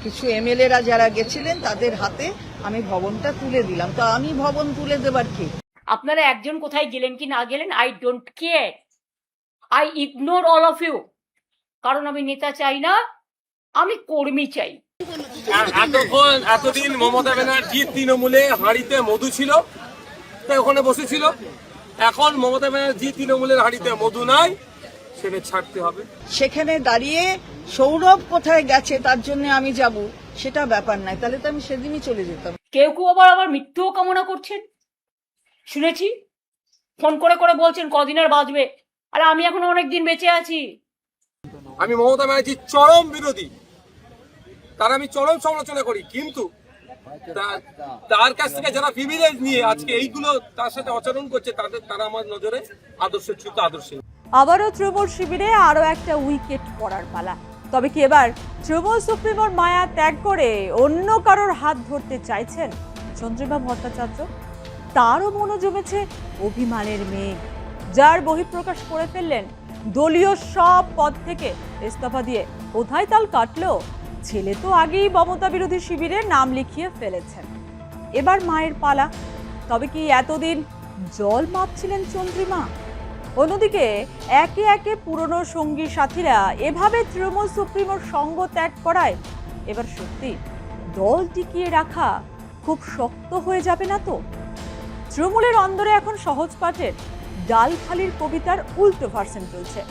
কিছু এমএলএরা যারা গেছিলেন তাদের হাতে আমি ভবনটা তুলে দিলাম। তো আমি ভবন তুলে দেবার কি? আপনারা একজন কোথায় গেলেন কি না গেলেন, I don't care, I ignore all of you. কারণ আমি নেতা চাই না, আমি কর্মী চাই। এতদিন মমতা ব্যানার্জি তৃণমূলে হাঁড়িতে মধু ছিল, তাই ওখানে বসেছিল। এখন মমতা ব্যানার্জি তৃণমূলের হাঁড়িতে মধু নাই, সেটা ছাড়তে হবে। সেখানে দাঁড়িয়ে সৌরভ কোথায় গেছে তার জন্য আমি যাব, সেটা ব্যাপার নাই। তাহলে তো আমি সেদিনই চলে যেতাম। কেউ কেউ আবার মৃত্যুও কামনা করছেন, শুনেছি। ফোন করে করে বলছেন কদিন আর বাঁচবে, আর আমি এখনো অনেক দিন বেঁচে আছি। আমি মমতা ব্যানার্জির চরম বিরোধী, তার আমি চরম সমালোচনা করি, কিন্তু তার কাছ থেকে যারা প্রিভিলেজ নিয়ে আজকে এইগুলো তার সাথে আচরণ করছে, তারা আমার নজরে আদর্শচ্যুত আদর্শহীন। আবারও তৃণমূল শিবিরে আরো একটা উইকেট পড়ার পালা। তবে কি এবার তৃণমূল সুপ্রিমোর মায়া ত্যাগ করে অন্য কারোর হাত ধরতে চাইছেন চন্দ্রিমা ভট্টাচার্য? তারও মনে জমেছে অভিমানের মেঘ, যার বহিঃপ্রকাশ করে ফেললেন দলীয় সব পদ থেকে ইস্তফা দিয়ে। কোথায় তাল কাটলো? ছেলে তো আগেই মমতা বিরোধী শিবিরে নাম লিখিয়ে ফেলেছেন, এবার মায়ের পালা। তবে কি এতদিন জল মাপছিলেন চন্দ্রিমা? অন্যদিকে একে একে পুরনো সঙ্গী সাথীরা এভাবে তৃণমূল সুপ্রিমোর সঙ্গ ত্যাগ করায় এবার সত্যি দল টিকিয়ে রাখা খুব শক্ত হয়ে যাবে না তো? তৃণমূলের অন্দরে এখন সহজ পাঠের ডালখালির কবিতার উল্টো ভার্সন চলছে।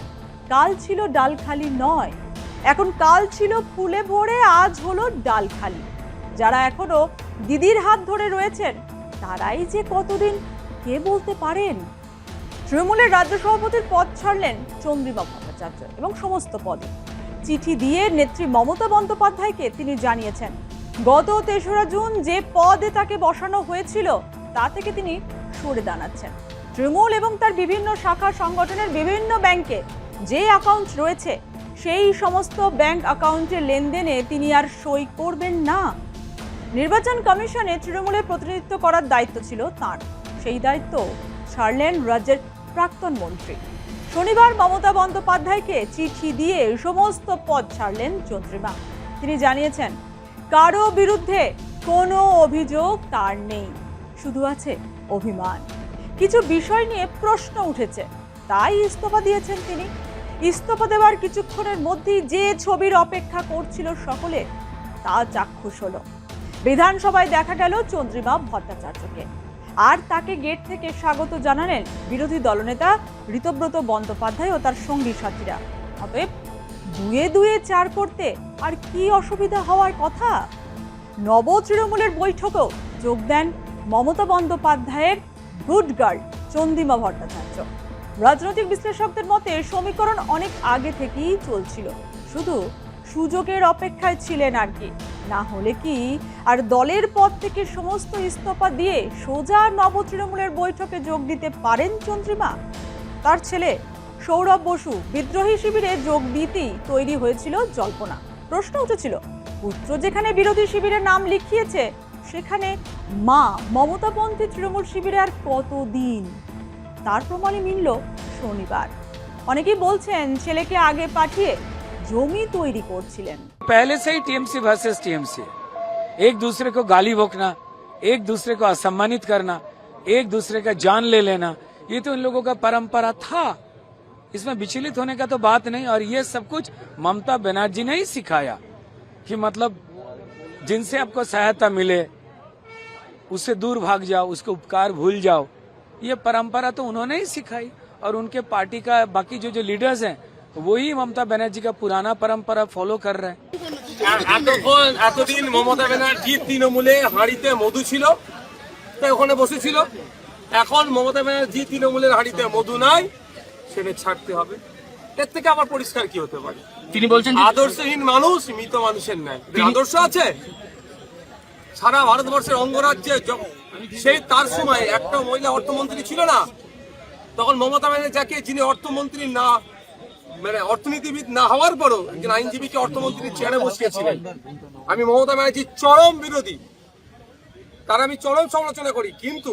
কাল ছিল ডালখালি নয়, এখন কাল ছিল ফুলে ভরে, আজ হলো ডালখালি। যারা এখনো দিদির হাত ধরে রয়েছেন তারাই যে কতদিন কে বলতে পারেন? তৃণমূলের রাজ্য সভাপতির পদ ছাড়লেন চন্দ্রিমা ভট্টাচার্য এবং সমস্ত পদে চিঠি দিয়ে নেত্রী মমতা বন্দ্যোপাধ্যায়কে তিনি জানিয়েছেন গত ৩রা জুন যে পদে তাকে বসানো হয়েছিল তা থেকে তিনি সরে দাঁড়াচ্ছেন। তৃণমূল এবং তার বিভিন্ন শাখা সংগঠনের বিভিন্ন ব্যাংকে যে অ্যাকাউন্ট রয়েছে সেই সমস্ত ব্যাংক অ্যাকাউন্টের লেনদেনে তিনি আর সই করবেন না। নির্বাচন কমিশনে তৃণমূলের প্রতিনিধিত্ব করার দায়িত্ব ছিল তাঁর, সেই দায়িত্ব ছাড়লেন রাজ্যের প্রাক্তন মন্ত্রী। শনিবার মমতা বন্দ্যোপাধ্যায়কে চিঠি দিয়ে সমস্ত পদ ছাড়লেন চন্দ্রিমা। তিনি জানিয়েছেন কারো বিরুদ্ধে কোনো অভিযোগ তার নেই, শুধু আছে অভিমান। কিছু বিষয় নিয়ে প্রশ্ন উঠেছে, তাই ইস্তফা দিয়েছেন তিনি। ইস্তফা দেওয়ার কিছুক্ষণের মধ্যেই যে ছবির অপেক্ষা করছিল সকলে, তা চাক্ষুষ হলো। বিধানসভায় দেখা গেল চন্দ্রিমা ভট্টাচার্যকে, আর তাকে গেট থেকে স্বাগত জানালেন বিরোধী দলনেতা ঋতব্রত বন্দ্যোপাধ্যায় ও তার সঙ্গী সাথীরা। অতএব 2-2 4 করতে আর কি অসুবিধা হওয়ার কথা? নব তৃণমূলের বৈঠকেও যোগ দেন মমতা বন্দ্যোপাধ্যায়ের গুড গার্ল চন্দ্রিমা ভট্টাচার্য। রাজনৈতিক বিশ্লেষকদের মতে সমীকরণ অনেক আগে থেকেই চলছিল, শুধু সুযোগের অপেক্ষায় ছিলেন আর কি। না হলে কি আর দলের পদ থেকে সমস্ত ইস্তফা দিয়ে সোজা নব তৃণমূলের বৈঠকে যোগ দিতে পারেন চন্দ্রিমা? তার ছেলে সৌরভ বসু বিদ্রোহী শিবিরে যোগ দিতেই তৈরি হয়েছিল জল্পনা। প্রশ্ন উঠেছিল, পুত্র যেখানে বিরোধী শিবিরে নাম লিখিয়েছে সেখানে মা মমতাপন্থী তৃণমূল শিবিরে আর কতদিন? তার প্রমাণই মিলল শনিবার। অনেকেই বলছেন ছেলেকে আগে পাঠিয়ে জমি তৈরি করছিলেন। पहले से ही टीएमसी वर्सेस टीएमसी, एक दूसरे को गाली बकना, एक दूसरे को असम्मानित करना, एक दूसरे का जान ले लेना, ये तो इन लोगों का परंपरा था। इसमें विचलित होने का तो बात नहीं। और ये सब कुछ ममता बनर्जी ने ही सिखाया कि मतलब जिनसे आपको सहायता मिले उससे दूर भाग जाओ, उसके उपकार भूल जाओ। ये परंपरा तो उन्होंने ही सिखाई, और उनके पार्टी का बाकी जो लीडर्स हैं वही ममता बनर्जी का पुराना परंपरा फॉलो कर रहे हैं। এতদিন মমতা ব্যানার্জি তৃণমূলে হাঁড়িতে মধু ছিল, তাই ওখানে বসেছিল। এখন মমতা ব্যানার্জি তৃণমূলের হাঁড়িতে মধু নাই, সেটা ছাড়তে হবে। এর থেকে আবার পরিষ্কার কি হতে পারে? তিনি বলছেন আদর্শহীন মানুষ মৃত মানুষের ন্যায়। আদর্শ আছে সারা ভারতবর্ষের অঙ্গরাজ্যে, সেই তার সময় একটা মহিলা অর্থমন্ত্রী ছিল না, তখন মমতা ব্যানার্জি যিনি অর্থমন্ত্রী না মানে অর্থনীতিবিদ না হওয়ার পরও একজন আইনজীবীকে অর্থমন্ত্রীর চেয়ারে বসিয়েছিলেন। আমি মমতা ব্যানার্জির চরম বিরোধী, তার আমি চরম সমালোচনা করি, কিন্তু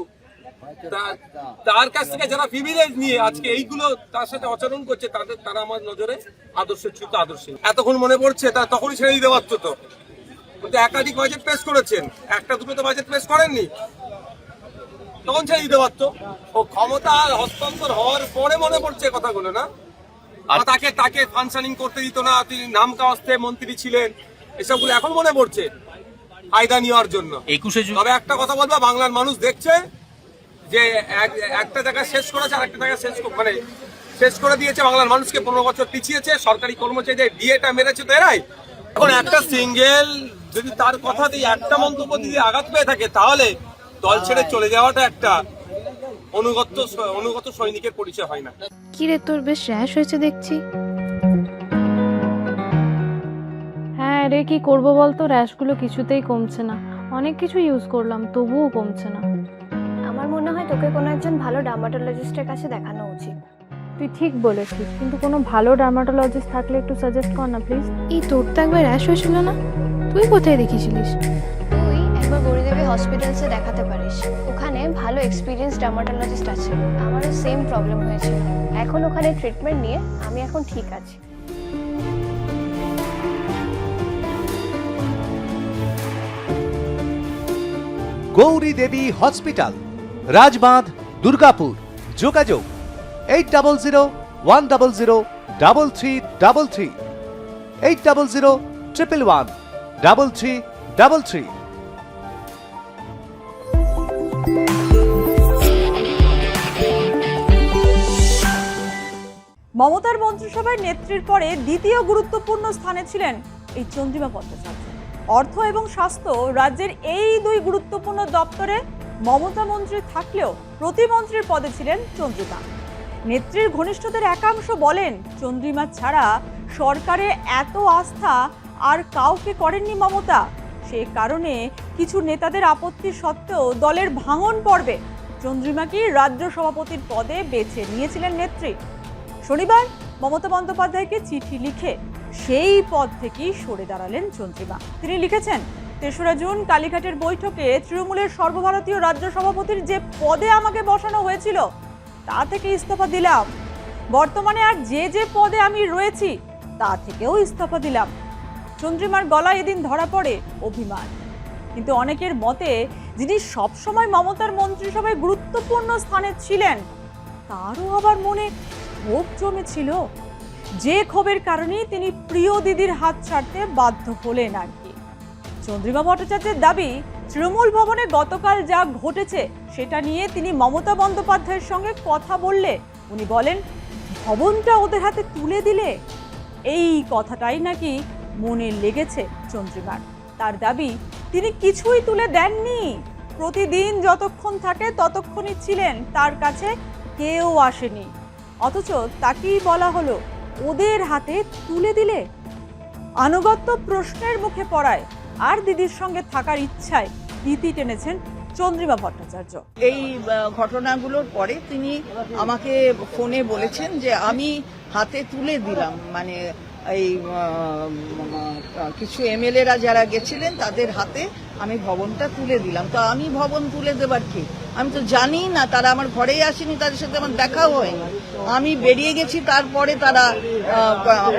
তার কাছ থেকে যারা প্রিভিলেজ নিয়ে আজকে এইগুলো তার সাথে আচরণ করছে, তারা আমার নজরে আদর্শচ্যুত আদর্শহীন। এতক্ষণ মনে পড়ছে তা তখনই ছেড়ে দিতে পারতো তো, কিন্তু একাধিক বাজেট পেশ করেছেন, একটা দুটো তো বাজেট পেশ করেননি, তখন ছেড়ে দিতে পারতো। ও ক্ষমতা হস্তান্তর হওয়ার পরে মনে পড়ছে কথাগুলো, না? আর তাকে ফাংশনিং করতে দিত না, তিনি নাম কাওয়াস্তে মন্ত্রী ছিলেন, এসবগুলো এখন মনে পড়ছে ফায়দা নেওয়ার জন্য। 21 জুন তবে একটা কথা বলবো, বাংলার মানুষ দেখছে যে একটা জায়গা শেষ করেছে আর একটা জায়গা শেষ করে দিয়েছে, বাংলার মানুষকে 15 বছর পিছিয়েছে, সরকারি কর্মচারীদের ডিএটা মেরেছে তো এরাই। এখন একটা সিঙ্গেল যদি তার কথাতেই একটা মন্তব্য দিয়ে আঘাত পেয়ে থাকে, তাহলে দল ছেড়ে চলে যাওয়াটা একটা অনুগত সৈনিকের পরিচয় হয় না। কি রে, তোর বেশ র্যাশ হয়েছে দেখছি। হ্যাঁ রে, কি করবো বলতো, র্যাশগুলো কিছুতেই কমছে না। অনেক কিছু ইউজ করলাম তবুও কমছে না। আমার মনে হয় তোকে কোনো একজন ভালো ডার্মাটোলজিস্টের কাছে দেখানো উচিত। তুই ঠিক বলেছিস, কিন্তু কোনো ভালো ডার্মাটোলজিস্ট থাকলে একটু সাজেস্ট কর না প্লিজ। এই তোর তো একবার র্যাশ হয়েছিল না, তুই কোথায় দেখিয়েছিলিস? তুই একবার গৌরীদেবী হসপিটালসে দেখাতে পারিস, ওখানে ভালো এক্সপিরিয়েন্স ডার্মাটোলজিস্ট আছে। আমারও সেম প্রবলেম হয়েছিল, এখন ওখানে ট্রিটমেন্ট নিয়ে আমি এখন ঠিক আছি। গৌরী দেবী হসপিটাল, রাজবাঁধ, দুর্গাপুর। যোগাযোগ 8001003333, 8001113333। মমতার মন্ত্রিসভায় নেত্রীর পরে দ্বিতীয় গুরুত্বপূর্ণ স্থানে ছিলেন এই চন্দ্রিমা ভট্টাচার্য। অর্থ এবং স্বাস্থ্য রাজ্যের এই দুই গুরুত্বপূর্ণ দপ্তরে মমতা মন্ত্রী থাকলেও প্রতিমন্ত্রীর পদে ছিলেন চন্দ্রিমা। নেত্রীর ঘনিষ্ঠদের একাংশ বলেন, চন্দ্রিমা ছাড়া সরকারে এত আস্থা আর কাউকে করেননি মমতা। সে কারণে কিছু নেতাদের আপত্তি সত্ত্বেও দলের ভাঙন পর্বে চন্দ্রিমাকে রাজ্য সভাপতির পদে বেছে নিয়েছিলেন নেত্রী। শনিবার মমতা বন্দ্যোপাধ্যায়কে চিঠি লিখে সেই পদ থেকেই সরে দাঁড়ালেন চন্দ্রিমা। তিনি লিখেছেন, ৩রা জুন কালীঘাটের বৈঠকে তৃণমূলের সর্বভারতীয় রাজ্য সভাপতির যে পদে আমাকে বসানো হয়েছিল তা থেকে ইস্তফা দিলাম। বর্তমানে আর যে পদে আমি রয়েছি তা থেকেও ইস্তফা দিলাম। চন্দ্রিমার গলায় এদিন ধরা পড়ে অভিমান। কিন্তু অনেকের মতে, যিনি সবসময় মমতার মন্ত্রিসভায় গুরুত্বপূর্ণ স্থানে ছিলেন, তারও আবার মনে ক্ষোভ জমেছিল, যে ক্ষোভের কারণেই তিনি প্রিয় দিদির হাত ছাড়তে বাধ্য হলেন আর কি। চন্দ্রিমা ভট্টাচার্যের দাবি, তৃণমূল ভবনে গতকাল যা ঘটেছে সেটা নিয়ে তিনি মমতা বন্দ্যোপাধ্যায়ের সঙ্গে কথা বললে উনি বলেন, ভবনটা ওদের হাতে তুলে দিলে। এই কথাটাই নাকি মনে লেগেছে চন্দ্রিমার। তার দাবি, তিনি কিছুই তুলে দেননি। প্রতিদিন যতক্ষণ থাকে ততক্ষণই ছিলেন, তার কাছে কেউ আসেনি। অথচ তাকেই বলা হলো ওদের হাতে তুলে দিলে। আনুগত্য প্রশ্নের মুখে পড়ায় আর দিদির সঙ্গে থাকার ইচ্ছায় ইতি টেনেছেন চন্দ্রিমা ভট্টাচার্য। এই ঘটনাগুলোর পরে তিনি আমাকে ফোনে বলেছেন যে আমি হাতে তুলে দিলাম, মানে এই কিছু এমএলএরা যারা গেছিলেন তাদের হাতে আমি ভবনটা তুলে দিলাম। তো আমি ভবন তুলে দেবার কি? আমি তো জানি না, তারা আমার ঘরেই আসেনি, তাদের সাথে আমার দেখাও হয়নি। আমি বেরিয়ে গেছি, তারপরে তারা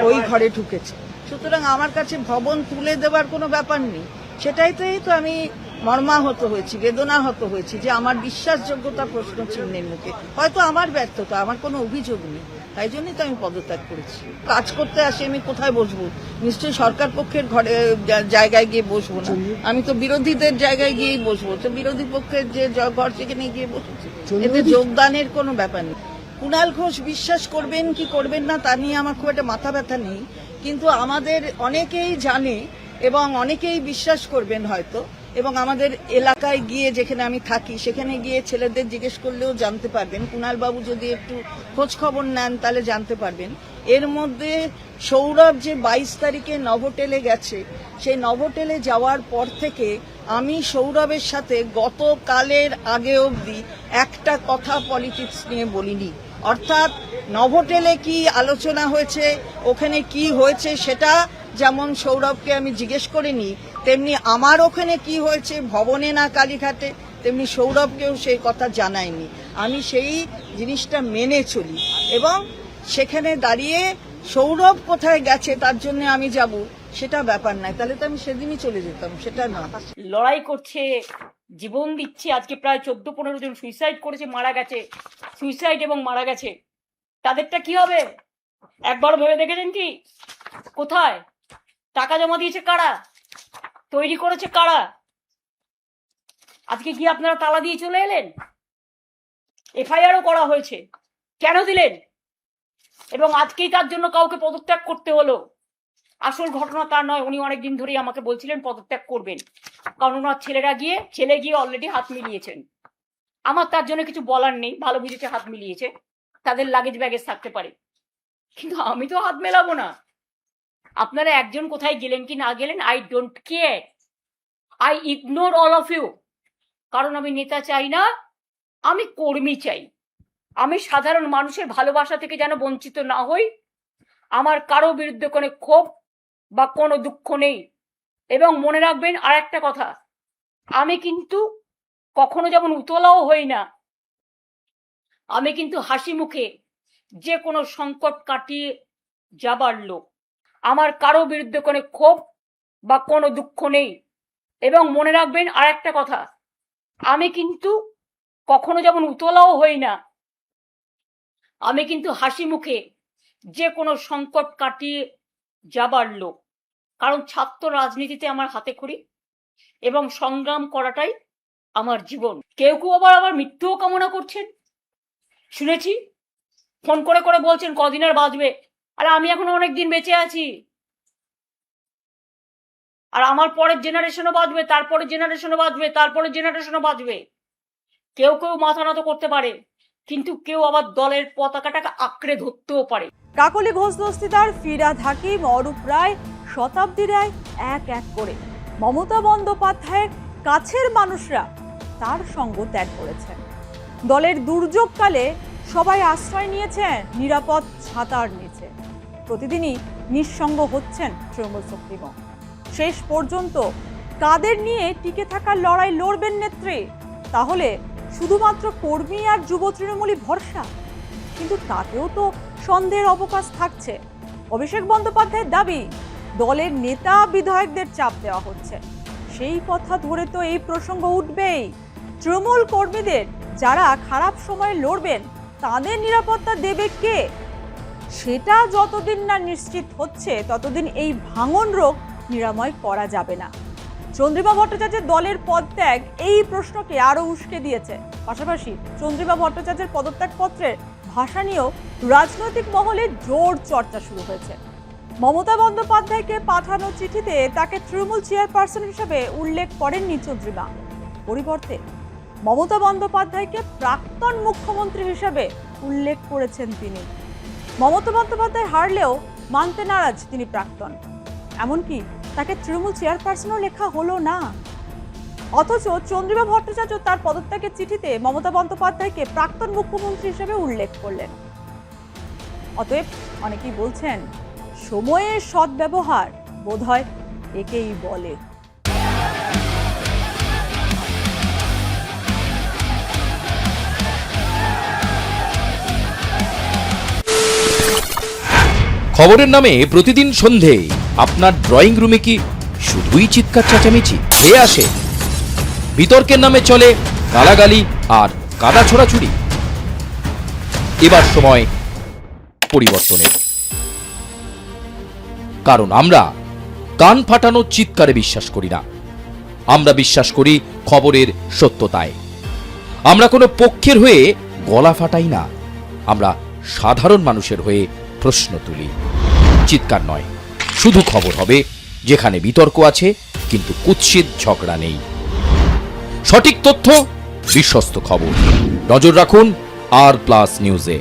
ওই ঘরে ঢুকেছে। সুতরাং আমার কাছে ভবন তুলে দেবার কোনো ব্যাপার নেই। সেটাইতেই তো আমি মর্মাহত হয়েছি, বেদনাহত হয়েছি যে আমার বিশ্বাসযোগ্যতা প্রশ্ন চিহ্নের মুখে। হয়তো আমার ব্যর্থতা, আমার কোনো অভিযোগ নেই, তাই জন্যই তো আমি পদত্যাগ করেছি। কাজ করতে আসি, আমি কোথায় বসবো? নিশ্চয়ই সরকার পক্ষের ঘরে জায়গায় গিয়ে বসবো না, আমি তো বিরোধীদের জায়গায় গিয়েই বসবো। তো বিরোধী পক্ষের যে ঘর সেখানে গিয়ে বসেছি, এতে যোগদানের কোনো ব্যাপার নেই। কুণাল ঘোষ বিশ্বাস করবেন কি করবেন না তা নিয়ে আমার খুব একটা মাথা ব্যথা নেই, কিন্তু আমাদের অনেকেই জানে এবং অনেকেই বিশ্বাস করবেন হয়তো। এবং আমাদের এলাকায় গিয়ে, যেখানে আমি থাকি, সেখানে গিয়ে ছেলেদের জিজ্ঞেস করলেও জানতে পারবেন। কুণাল বাবু যদি একটু খোঁজ খবর নেন তাহলে জানতে পারবেন। এর মধ্যে সৌরভ যে 22 তারিখে নভোটেলে গেছে, সেই নভোটেলে যাওয়ার পর থেকে আমি সৌরভের সাথে গতকালের আগে অবধি একটা কথা পলিটিক্স নিয়ে বলিনি। অর্থাৎ নভোটেলে কি আলোচনা হয়েছে, ওখানে কি হয়েছে, সেটা যেমন সৌরভকে আমি জিজ্ঞেস করিনি, তেমনি আমার ওখানে কি হয়েছে ভবনে না কালীঘাটে, তেমনি সৌরভকেও সেই কথা জানায়নি। আমি সেই জিনিসটা মেনে চলি এবং সেখানে দাঁড়িয়ে সৌরভ কোথায় গেছে তার জন্য আমি যাব, সেটা ব্যাপার নাই, তাহলে তো আমি সেদিনই চলে যেতাম, সেটা না। লড়াই করছে, জীবন দিচ্ছে, আজকে প্রায় 14-15 জন সুইসাইড করেছে, মারা গেছে, সুইসাইড এবং মারা গেছে, তাদেরটা কি হবে একবার ভেবে দেখেছেন কি? কোথায় টাকা জমা দিয়েছে কারা, তৈরি করেছে কারা? আজকে কি আপনারা তালা দিয়ে চলে এলেন? এফআইআরও করা হয়েছে, কেন দিলেন? এবং আজকেই তার জন্য কাউকে পদত্যাগ করতে হলো। আসল ঘটনা তার নয়, উনি অনেকদিন ধরেই আমাকে বলছিলেন পদত্যাগ করবেন, কারণ ওনার ছেলে গিয়ে অলরেডি হাত মিলিয়েছেন। আমার তার জন্য কিছু বলার নেই, ভালো বুঝেছে হাত মিলিয়েছে, তাদের লাগেজ ব্যাগেজ থাকতে পারে, কিন্তু আমি তো হাত মেলাবো না। আপনারা একজন কোথায় গেলেন কি না গেলেন, I don't care, I ignore all of you. কারণ আমি নেতা চাই না, আমি কর্মী চাই। আমি সাধারণ মানুষের ভালোবাসা থেকে যেন বঞ্চিত না হই। আমার কারো বিরুদ্ধে কোনো ক্ষোভ বা কোনো দুঃখ নেই। এবং মনে রাখবেন আর একটা কথা, আমি কিন্তু কখনো যেমন উতলাও হই না, আমি কিন্তু হাসি মুখে যে কোনো সংকট কাটিয়ে যাবার লোক। আমার কারো বিরুদ্ধে কোনো ক্ষোভ বা কোনো দুঃখ নেই। এবং মনে রাখবেন আর একটা কথা, আমি কিন্তু কখনো যেমন উতলাও হই না, আমি কিন্তু হাসি মুখে যে কোনো সংকট কাটিয়ে যাবার লোক। কারণ ছাত্র রাজনীতিতে আমার হাতে খড়ি এবং সংগ্রাম করাটাই আমার জীবন। কেউ কেউ আবার মৃত্যুও কামনা করছেন, শুনেছি ফোন করে করে বলছেন কদিন আর বাঁচবে। আর আমি এখনো অনেক দিন বেঁচে আছি, আর আমার পরের জেনারেশনও বাঁচবে, তারপরের জেনারেশনও বাঁচবে, তারপরের জেনারেশনও বাঁচবে। কেউ কেউ মাথা নত করতে পারে, কিন্তু কেউ আবার দলের পতাকাটাকে আঁকড়ে ধরতেও পারে। কাকলি ঘোষ দস্তিদার, ফিরহাদ হাকিম, অরূপ রায়, শতাব্দী রায়, এক এক করে মমতা বন্দ্যোপাধ্যায়ের কাছের মানুষরা তার সঙ্গ ত্যাগ করেছেন। দলের দুর্যোগকালে সবাই আশ্রয় নিয়েছেন নিরাপদ ছাতার নিচে। প্রতিদিনই নিঃসঙ্গ হচ্ছেন তৃণমূল সুপ্রিমো। শেষ পর্যন্ত কাদের নিয়ে টিকে থাকার লড়াই লড়বেন নেত্রী? তাহলে শুধুমাত্র কর্মী আর যুব তৃণমূলই ভরসা? কিন্তু তাতেও তো সন্দেহের অবকাশ থাকছে। অভিষেক বন্দ্যোপাধ্যায়ের দাবি, দলের নেতা বিধায়কদের চাপ দেওয়া হচ্ছে। সেই কথা ধরে তো এই প্রসঙ্গ উঠবেই। তৃণমূল কর্মীদের যারা খারাপ সময়ে লড়বেন, তাদের নিরাপত্তা দেবে কে? সেটা যতদিন না নিশ্চিত হচ্ছে, ততদিন এই ভাঙন রোগ নিরাময় করা যাবে না। চন্দ্রিমা ভট্টাচার্যের দলের পদত্যাগ এই প্রশ্নকে আরো উস্কে দিয়েছে। পাশাপাশি চন্দ্রিমা ভট্টাচার্যের পদত্যাগপত্রের ভাষা নিয়েও রাজনৈতিক মহলে জোর চর্চা শুরু হয়েছে। মমতা বন্দ্যোপাধ্যায়কে পাঠানো চিঠিতে তাকে তৃণমূল চেয়ারপারসন হিসেবে উল্লেখ করেননি চন্দ্রিমা। পরিবর্তে মমতা বন্দ্যোপাধ্যায়কে প্রাক্তন মুখ্যমন্ত্রী হিসেবে উল্লেখ করেছেন তিনি। মমতা বন্দ্যোপাধ্যায় হারলেও মানতে নারাজ তিনি প্রাক্তন, এমনকি তাকে তৃণমূল চেয়ারপারসনও লেখা হলো না। অথচ চন্দ্রিমা ভট্টাচার্য তার পদত্যাগের চিঠিতে মমতা বন্দ্যোপাধ্যায়কে প্রাক্তন মুখ্যমন্ত্রী হিসেবে উল্লেখ করলেন। অতএব অনেকেই বলছেন, সময়ের সদ্ব্যবহার বোধহয় একেই বলে। খবরের নামে প্রতিদিন সন্ধে আপনার ড্রয়িং রুমে কি শুধুই চিৎকার চেঁচামেচি খেয়ে আসে? বিতর্কের নামে চলে গালাগালি আর কাদা ছোড়াছুড়ি। এবার সময় পরিবর্তনের, কারণ আমরা কান ফাটানো চিৎকারে বিশ্বাস করি না। আমরা বিশ্বাস করি খবরের সত্যতায়। আমরা কোনো পক্ষের হয়ে গলা ফাটাই না, আমরা সাধারণ মানুষের হয়ে প্রশ্ন তুলি। চিৎকার নয়, শুধু খবর হবে যেখানে বিতর্ক আছে কিন্তু কুৎসিত ঝগড়া নেই। সঠিক তথ্য, বিশ্বস্ত খবর। নজর রাখুন আর প্লাস নিউজে।